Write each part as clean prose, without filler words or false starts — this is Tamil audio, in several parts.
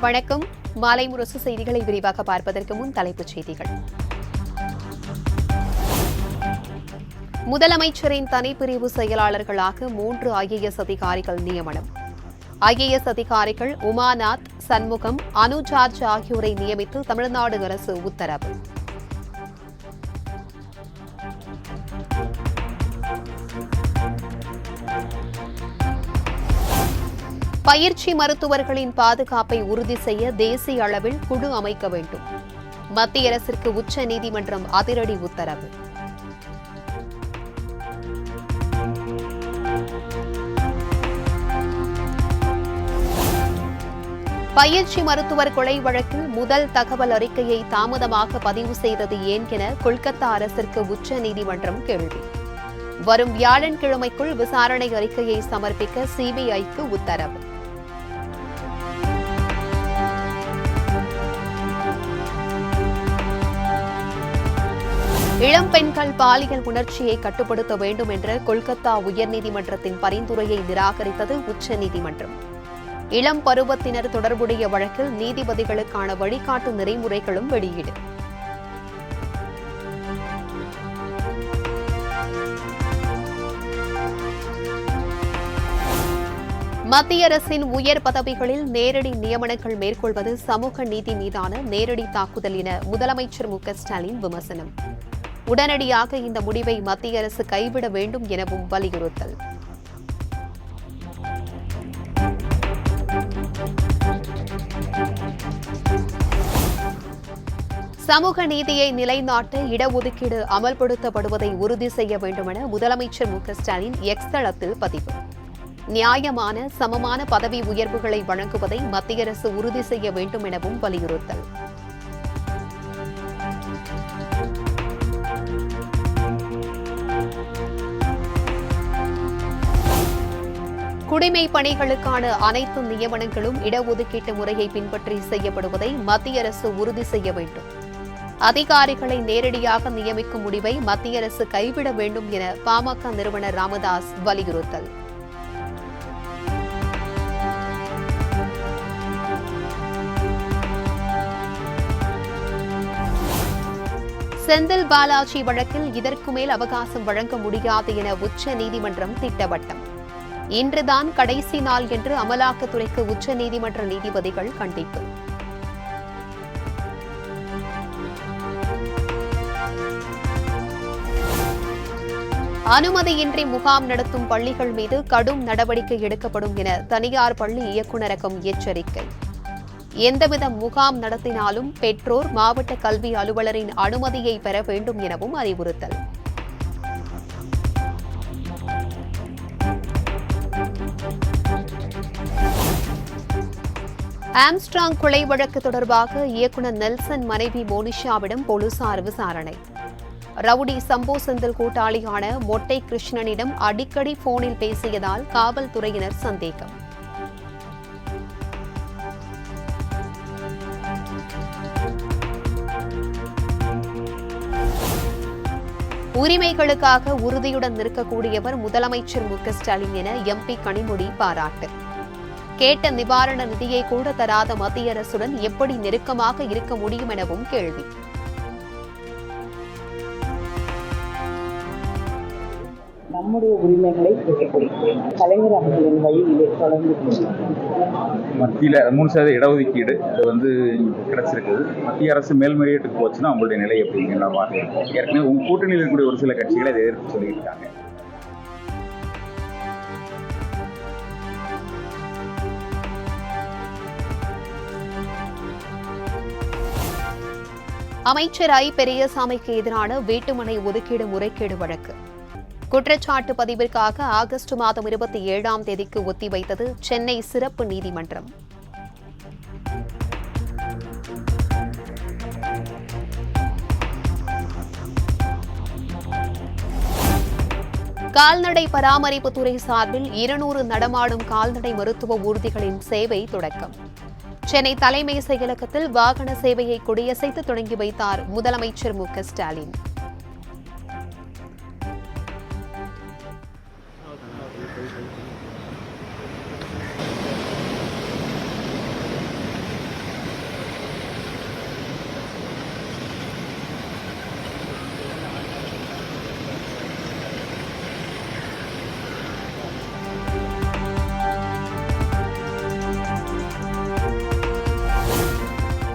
வணக்கம். மாலை முரசு செய்திகளை விரிவாக பார்ப்பதற்கு முன் தலைப்புச் செய்திகள். முதலமைச்சரின் தனிப்பிரிவு செயலாளர்களாக 3 IAS அதிகாரிகள் நியமனம். IAS அதிகாரிகள் உமாநாத், சண்முகம், அனுஜார்ஜ் ஆகியோரை நியமித்து தமிழ்நாடு அரசு உத்தரவு. பயிற்சி மருத்துவர்களின் பாதுகாப்பை உறுதி செய்ய தேசிய அளவில் குழு அமைக்க வேண்டும். மத்திய அரசிற்கு உச்சநீதிமன்றம் அதிரடி உத்தரவு. பயிற்சி மருத்துவர் கொலை வழக்கில் முதல் தகவல் அறிக்கையை தாமதமாக பதிவு செய்தது ஏன் என கொல்கத்தா அரசிற்கு உச்சநீதிமன்றம் கேள்வி. வரும் வியாழக்கிழமைக்குள் விசாரணை அறிக்கையை சமர்ப்பிக்க CBIக்கு உத்தரவு. இளம் பெண்கள் பாலியல் உணர்ச்சியை கட்டுப்படுத்த வேண்டும் என்ற கொல்கத்தா உயர்நீதிமன்றத்தின் பரிந்துரையை நிராகரித்தது உச்சநீதிமன்றம். இளம் பருவத்தினர் தொடர்புடைய வழக்கில் நீதிபதிகளுக்கான வழிகாட்டு நெறிமுறைகளும் வெளியீடு. மத்திய அரசின் உயர் பதவிகளில் நேரடி நியமனங்கள் மேற்கொள்வது சமூக நீதி மீதான நேரடி தாக்குதல் என முதலமைச்சர் ஸ்டாலின் விமர்சனம். உடனடியாக இந்த முடிவை மத்திய அரசு கைவிட வேண்டும் எனவும் வலியுறுத்தல். சமூக நீதியை நிலைநாட்ட இடஒதுக்கீடு அமல்படுத்தப்படுவதை உறுதி செய்ய வேண்டும் என முதலமைச்சர் ஸ்டாலின் எக்ஸ் தளத்தில் பதிவு. நியாயமான சமமான பதவி உயர்வுகளை வழங்குவதை மத்திய அரசு உறுதி செய்ய வேண்டும் எனவும் வலியுறுத்தல். குடிமை பணிகளுக்கான அனைத்து நியமனங்களும் இடஒதுக்கீட்டு முறையை பின்பற்றி செய்யப்படுவதை மத்திய அரசு உறுதி செய்ய வேண்டும். அதிகாரிகளை நேரடியாக நியமிக்கும் முடிவை மத்திய அரசு கைவிட வேண்டும் என பாமக நிறுவனர் ராமதாஸ் வலியுறுத்தல். செந்தில் பாலாஜி வழக்கில் இதற்கு மேல் அவகாசம் வழங்க முடியாது என உச்சநீதிமன்றம் திட்டவட்டம். இன்றுதான் கடைசி நாள் என்று அமலாக்கத்துறைக்கு உச்சநீதிமன்ற நீதிபதிகள் கண்டிப்பு. அனுமதியின்றி முகாம் நடத்தும் பள்ளிகள் மீது கடும் நடவடிக்கை எடுக்கப்படும் என தனியார் பள்ளி இயக்குநரகம் எச்சரிக்கை. எந்தவித முகாம் நடத்தினாலும் பெற்றோர் மாவட்ட கல்வி அலுவலரின் அனுமதியை பெற வேண்டும் எனவும் அறிவுறுத்தல். ஆம்ஸ்ட்ராங் கொலை வழக்கு தொடர்பாக இயக்குநர் நெல்சன் மனைவி மோனிஷாவிடம் போலீசார் விசாரணை. ரவுடி சம்போ செந்தில் கூட்டாளியான மொட்டை கிருஷ்ணனிடம் அடிக்கடி போனில் பேசியதால் காவல்துறையினர் சந்தேகம். உரிமைகளுக்காக உறுதியுடன் நிற்கக்கூடியவர் முதலமைச்சர் ஸ்டாலின் என MP கனிமொழி பாராட்டு. கேட்ட நிவாரண நிதியை கூட தராத மத்திய அரசுடன் எப்படி நெருக்கமாக இருக்க முடியும் எனவும் கேள்வி. நம்முடைய உரிமைகளை கலைஞர் அவர்களின் வழியிலே தொடர்ந்து மத்தியில் 3% இடஒதுக்கீடு அது கிடைச்சிருக்குது. மத்திய அரசு மேல்முறையீட்டுக்கு போச்சுன்னா அவங்களுடைய நிலை எப்படிங்கிற மாதிரி ஏற்கனவே உங்க கூட்டணியில் இருக்கக்கூடிய ஒரு சில கட்சிகளை அதை எதிர்த்து சொல்லியிருக்காங்க. அமைச்சர் பெரியசாமிக்கு எதிரான வீட்டுமனை ஒதுக்கீடு முறைகேடு வழக்கு குற்றச்சாட்டு பதிவிற்காக ஆகஸ்ட் மாதம் 27ஆம் தேதிக்கு ஒத்திவைத்தது சென்னை சிறப்பு நீதிமன்றம். கால்நடை பராமரிப்புத்துறை சார்பில் 200 நடமாடும் கால்நடை மருத்துவ ஊர்திகளின் சேவை தொடக்கம். சென்னை தலைமை செயலகத்தில் வாகன சேவையை கொடியசைத்து தொடங்கி வைத்தார் முதலமைச்சர் ஸ்டாலின்.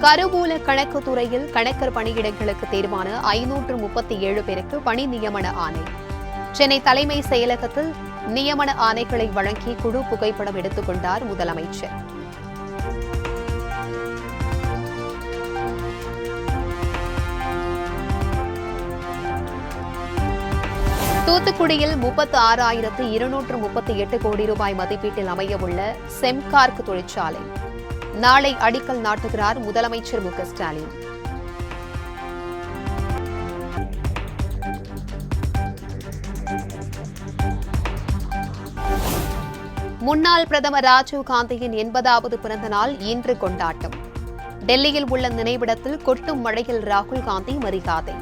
கருவூல கணக்கு துறையில் கணக்கர் பணியிடங்களுக்கு தேர்வான 537 பேருக்கு பணி நியமன ஆணை. சென்னை தலைமை செயலகத்தில் நியமன ஆணைகளை வழங்கி குழு புகைப்படம் எடுத்துக் கொண்டார் முதலமைச்சர். தூத்துக்குடியில் 36,238 கோடி ரூபாய் மதிப்பீட்டில் அமையவுள்ள செம்கார்க் தொழிற்சாலை நாளை அடிக்கல் நாட்டுகிறார் முதலமைச்சர் மு க ஸ்டாலின். முன்னாள் பிரதமர் ராஜீவ் காந்தியின் 80வது பிறந்த நாள் இன்று கொண்டாட்டம். டெல்லியில் உள்ள நினைவிடத்தில் கொட்டும் மழையில் ராகுல் காந்தி மரியாதை.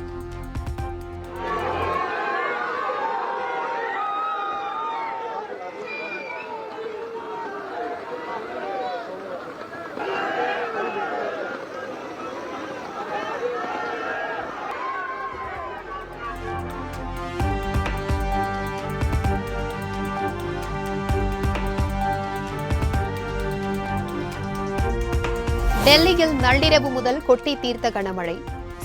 டெல்லியில் நள்ளிரவு முதல் கொட்டி தீர்த்த கனமழை.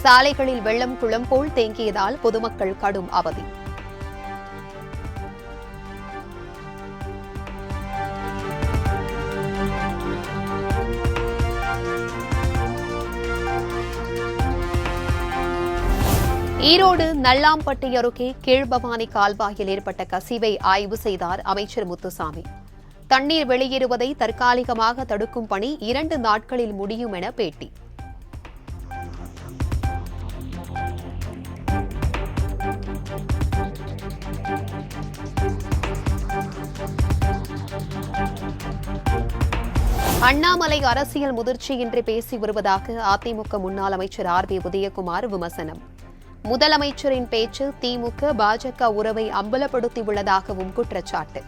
சாலைகளில் வெள்ளம் குளம் போல் தேங்கியதால் பொதுமக்கள் கடும் அவதி. ஈரோடு நல்லாம்பட்டி அருகே கீழ்பவானி கால்வாயில் ஏற்பட்ட கசிவை ஆய்வு செய்தார் அமைச்சர் முத்துசாமி. தண்ணீர் வெளியேறுவதை தற்காலிகமாக தடுக்கும் பணி 2 நாட்களில் முடியும் என பேட்டி. அண்ணாமலை அரசியல் முதிர்ச்சியின்றி பேசி வருவதாக அதிமுக முன்னாள் அமைச்சர் ஆர் பி உதயகுமார் விமர்சனம். முதலமைச்சரின் பேச்சு திமுக பாஜக உறவை அம்பலப்படுத்தியுள்ளதாகவும் குற்றச்சாட்டு.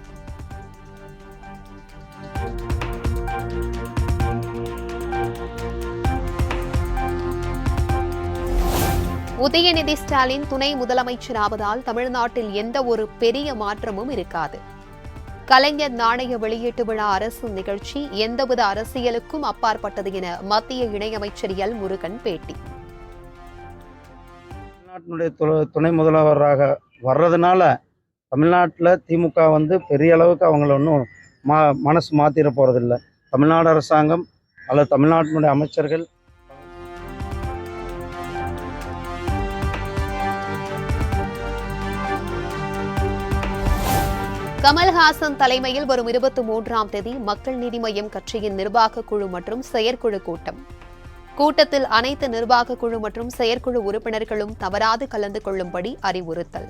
உதயநிதி ஸ்டாலின் துணை முதலமைச்சராவதால் தமிழ்நாட்டில் எந்த ஒரு பெரிய மாற்றமும் இருக்காது. கலைஞர் நாணய வெளியீட்டு விழா அரசு நிகழ்ச்சி எந்தவித அரசியலுக்கும் அப்பாற்பட்டது என மத்திய இணையமைச்சர் எல் முருகன் பேட்டி. தமிழ்நாட்டினுடைய துணை முதல்வராக வர்றதுனால தமிழ்நாட்டில் திமுக பெரிய அளவுக்கு அவங்கள ஒன்றும் மனசு மாற்றிட போகிறதில்ல. தமிழ்நாடு அரசாங்கம் அல்லது தமிழ்நாட்டினுடைய அமைச்சர்கள் கமல்ஹாசன் தலைமையில் வரும் 23ஆம் தேதி மக்கள் நீதி மய்யம் கட்சியின் நிர்வாக குழு மற்றும் செயற்குழு கூட்டம். கூட்டத்தில் அனைத்து நிர்வாக குழு மற்றும் செயற்குழு உறுப்பினர்களும் தவறாது கலந்து கொள்ளும்படி அறிவுறுத்தல்.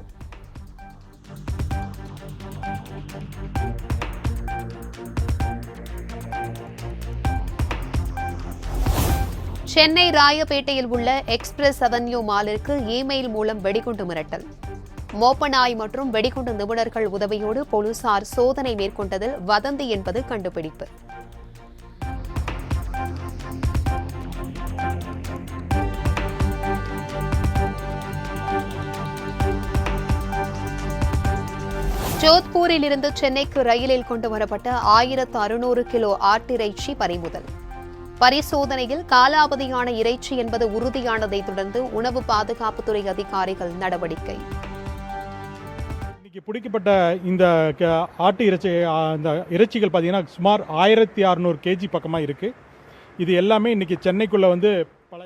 சென்னை ராயப்பேட்டையில் உள்ள எக்ஸ்பிரஸ் அவென்யூ மாலிற்கு இமெயில் மூலம் வெடிகுண்டு மிரட்டல். மோப்பநாய் மற்றும் வெடிகுண்டு நிபுணர்கள் உதவியோடு போலீசார் சோதனை மேற்கொண்டதில் வதந்தி என்பது கண்டுபிடிப்பு. ஜோத்பூரில் இருந்து சென்னைக்கு ரயிலில் கொண்டு வரப்பட்ட 1600 கிலோ ஆட்டிறைச்சி பறிமுதல். பரிசோதனையில் காலாவதியான இறைச்சி என்பது உறுதியானதை தொடர்ந்து உணவு பாதுகாப்புத்துறை அதிகாரிகள் நடவடிக்கை. இன்னைக்கு பிடிக்கப்பட்ட இந்த ஆட்டு இறைச்சிகள் பார்த்தீங்கன்னா சுமார் 1600 கேஜி பக்கமாக இருக்குது. இது எல்லாமே இன்னைக்கு சென்னைக்குள்ளே பல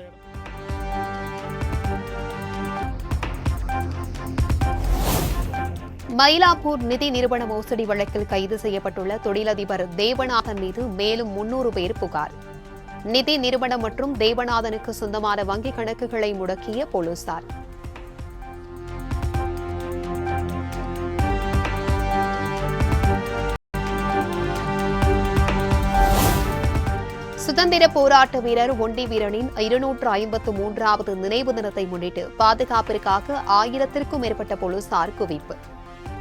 மயிலாப்பூர் நிதி நிறுவன மோசடி வழக்கில் கைது செய்யப்பட்டுள்ள தொழிலதிபர் தேவநாதன் மீது மேலும் 300 பேர் புகார். நிதி நிறுவனம் மற்றும் தேவநாதனுக்கு சொந்தமான வங்கிக் கணக்குகளை முடக்கிய போலீசார். சுதந்திர போராட்ட வீரர் ஒண்டி வீரனின் 253வது நினைவு தினத்தை முன்னிட்டு பாதுகாப்பிற்காக 1000க்கும் மேற்பட்ட போலீசார் குவிப்பு.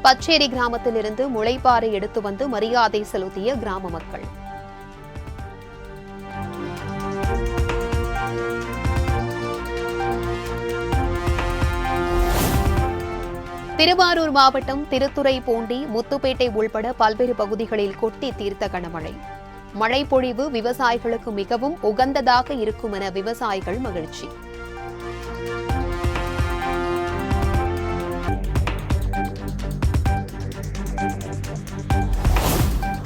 பச்சேரி கிராமத்திலிருந்து முளைப்பாறை எடுத்து வந்து மரியாதை செலுத்திய கிராம மக்கள். திருவாரூர் மாவட்டம் திருத்துறைப்பூண்டி, முத்துப்பேட்டை உள்பட பல்வேறு பகுதிகளில் கொட்டி தீர்த்த கனமழை. மழை பொழிவு விவசாயிகளுக்கு மிகவும் உகந்ததாக இருக்கும் என விவசாயிகள் மகிழ்ச்சி.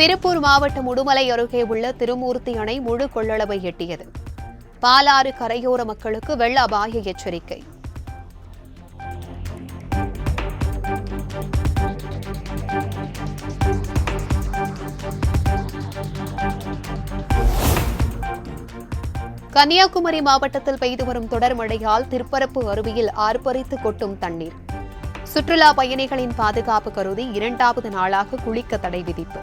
திருப்பூர் மாவட்டம் உடுமலை அருகே உள்ள திருமூர்த்தி அணை முழு கொள்ளளவை எட்டியது. பாலாறு கரையோர மக்களுக்கு வெள்ள அபாய எச்சரிக்கை. கன்னியாகுமரி மாவட்டத்தில் பெய்து வரும் தொடர் மழையால் திருப்பரப்பு அருவியில் ஆர்ப்பரித்து கொட்டும் தண்ணீர். சுற்றுலா பயணிகளின் பாதுகாப்பு கருதி 2வது நாளாக குளிக்க தடை விதிப்பு.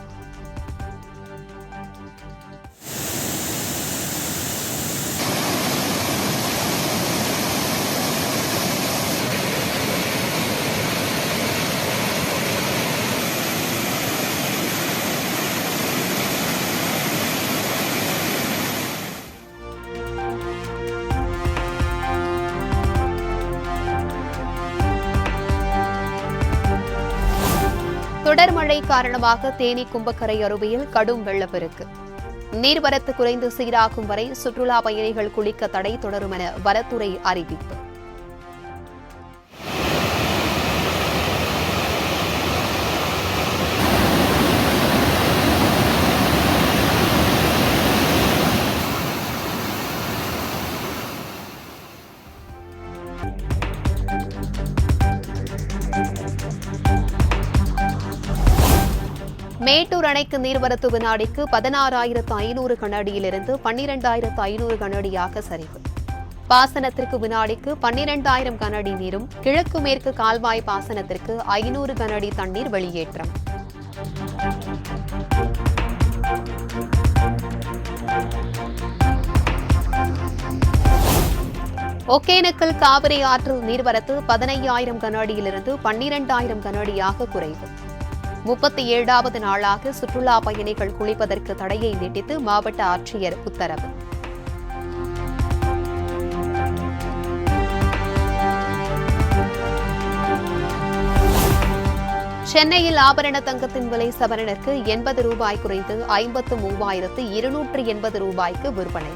தொடர் மழை காரணமாக தேனி கும்பக்கரை அருவியில் கடும் வெள்ளப்பெருக்கு. நீர்வரத்து குறைந்து சீராகும் வரை சுற்றுலா பயணிகள் குளிக்க தடை தொடரும் என வனத்துறை அறிவிப்பு. மேட்டூர் அணைக்கு நீர்வரத்து வினாடிக்கு 16,500 கனஅடியிலிருந்து 12,500 கனஅடியாக சரிவு. பாசனத்திற்கு வினாடிக்கு 12,000 கனஅடி நீரும், கிழக்கு மேற்கு கால்வாய் பாசனத்திற்கு 500 கனஅடி தண்ணீர் வெளியேற்றம். ஒகேனக்கல் காவிரி ஆற்றில் நீர்வரத்து 15,000 கனஅடியிலிருந்து 12,000 கனஅடியாக குறைவு. 37வது நாளாக சுற்றுலா பயணிகள் குளிப்பதற்கு தடையை நீட்டித்து மாவட்ட ஆட்சியர் உத்தரவு. சென்னையில் ஆபரண தங்கத்தின் விலை சவரனுக்கு 80 ரூபாய் குறைந்து 53,280 ரூபாய்க்கு விற்பனை.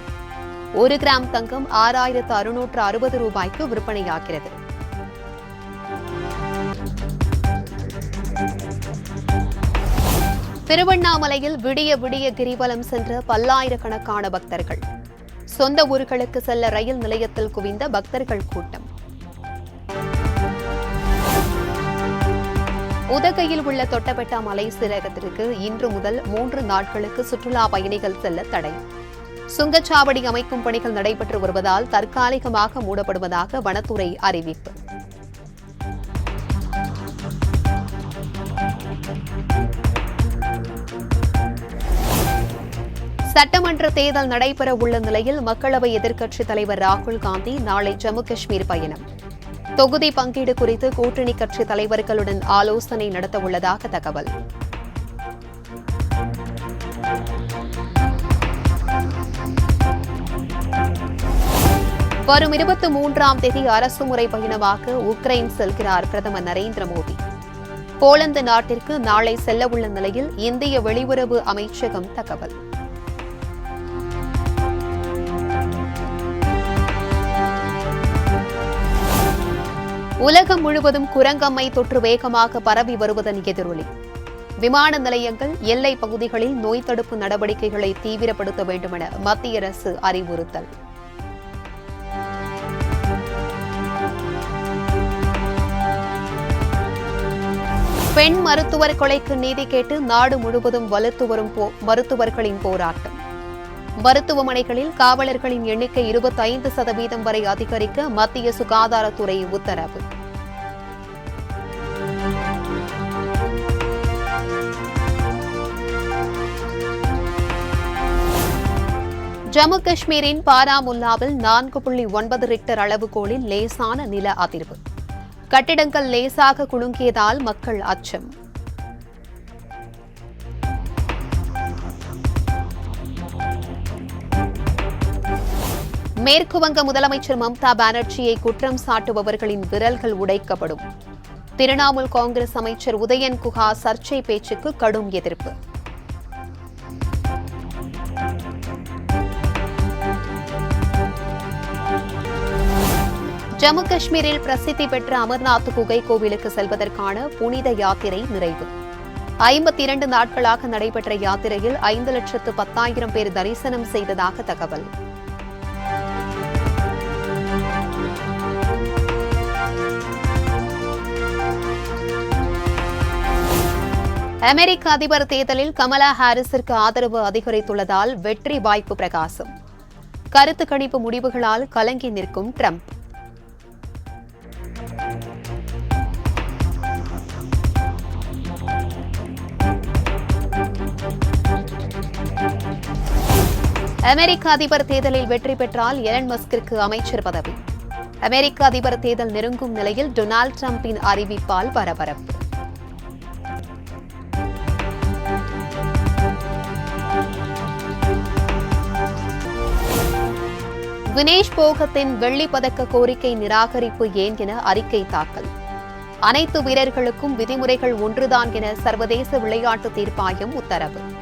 1 கிராம் தங்கம் 6,660 ரூபாய்க்கு விற்பனையாகிறது. திருவண்ணாமலையில் விடிய விடிய கிரிவலம் சென்ற பல்லாயிரக்கணக்கான பக்தர்கள். சொந்த ஊர்களுக்கு செல்ல ரயில் நிலையத்தில் குவிந்த பக்தர்கள் கூட்டம். உதகையில் உள்ள தொட்டபெட்டா மலை சிகரத்திற்கு இன்று முதல் 3 நாட்களுக்கு சுற்றுலா பயணிகள் செல்ல தடை. சுங்கச்சாவடி அமைக்கும் பணிகள் நடைபெற்று வருவதால் தற்காலிகமாக மூடப்படுவதாக வனத்துறை அறிவிப்பு. சட்டமன்ற தேர்தல் நடைபெற உள்ள நிலையில் மக்களவை எதிர்க்கட்சித் தலைவர் ராகுல் காந்தி நாளை ஜம்மு காஷ்மீர் பயணம். தொகுதி பங்கீடு குறித்து கூட்டணி கட்சி தலைவர்களுடன் ஆலோசனை நடத்த உள்ளதாக தகவல். வரும் 23ஆம் தேதி அரசுமுறை பயணமாக உக்ரைன் செல்கிறார் பிரதமர் நரேந்திர மோடி. போலந்து நாட்டிற்கு நாளை செல்ல உள்ள நிலையில் இந்திய வெளியுறவு அமைச்சகம் தகவல். உலகம் முழுவதும் குரங்கம்மை தொற்று வேகமாக பரவி வருவதன் எதிரொலி. விமான நிலையங்கள், எல்லை பகுதிகளில் நோய் தடுப்பு நடவடிக்கைகளை தீவிரப்படுத்த வேண்டும் என மத்திய அரசு அறிவுறுத்தல். பெண் மருத்துவர் கொலைக்கு நீதி கேட்டு நாடு முழுவதும் வலுத்து வரும் மருத்துவர்களின் போராட்டம். மருத்துவமனைகளில் காவலர்களின் எண்ணிக்கை 25% வரை அதிகரிக்க மத்திய சுகாதாரத்துறை உத்தரவு. ஜம்மு காஷ்மீரின் பாராமுல்லாவில் 4.9 ரிக்டர் அளவுகோலில் லேசான நில அதிர்வு. கட்டிடங்கள் லேசாக குலுங்கியதால் மக்கள் அச்சம். மேற்குவங்க முதலமைச்சர் மம்தா பானர்ஜியை குற்றம் சாட்டுபவர்களின் விரல்கள் உடைக்கப்படும். திரிணாமுல் காங்கிரஸ் அமைச்சர் உதயன் குஹா சர்ச்சை பேச்சுக்கு கடும் எதிர்ப்பு. ஜம்மு காஷ்மீரில் பிரசித்தி பெற்ற அமர்நாத் குகை கோவிலுக்கு செல்வதற்கான புனித யாத்திரை நிறைவு. 52 நாட்களாக நடைபெற்ற யாத்திரையில் 5,10,000 பேர் தரிசனம் செய்ததாக தகவல். அமெரிக்க அதிபர் தேர்தலில் கமலா ஹாரிஸிற்கு ஆதரவு அதிகரித்துள்ளதால் வெற்றி வாய்ப்பு பிரகாசம். கருத்து கணிப்பு முடிவுகளால் கலங்கி நிற்கும் ட்ரம்ப். அமெரிக்க அதிபர் தேர்தலில் வெற்றி பெற்றால் எலன் மஸ்கிற்கு அமைச்சர் பதவி. அமெரிக்க அதிபர் தேர்தல் நெருங்கும் நிலையில் டொனால்டு டிரம்பின் அறிவிப்பால் பரபரப்பு. வினேஷ் போகத்தின் வெள்ளிப் பதக்க கோரிக்கை நிராகரிப்பு ஏன் என அறிக்கை தாக்கல். அனைத்து வீரர்களுக்கும் விதிமுறைகள் ஒன்றுதான் என சர்வதேச விளையாட்டு தீர்ப்பாயம் உத்தரவு.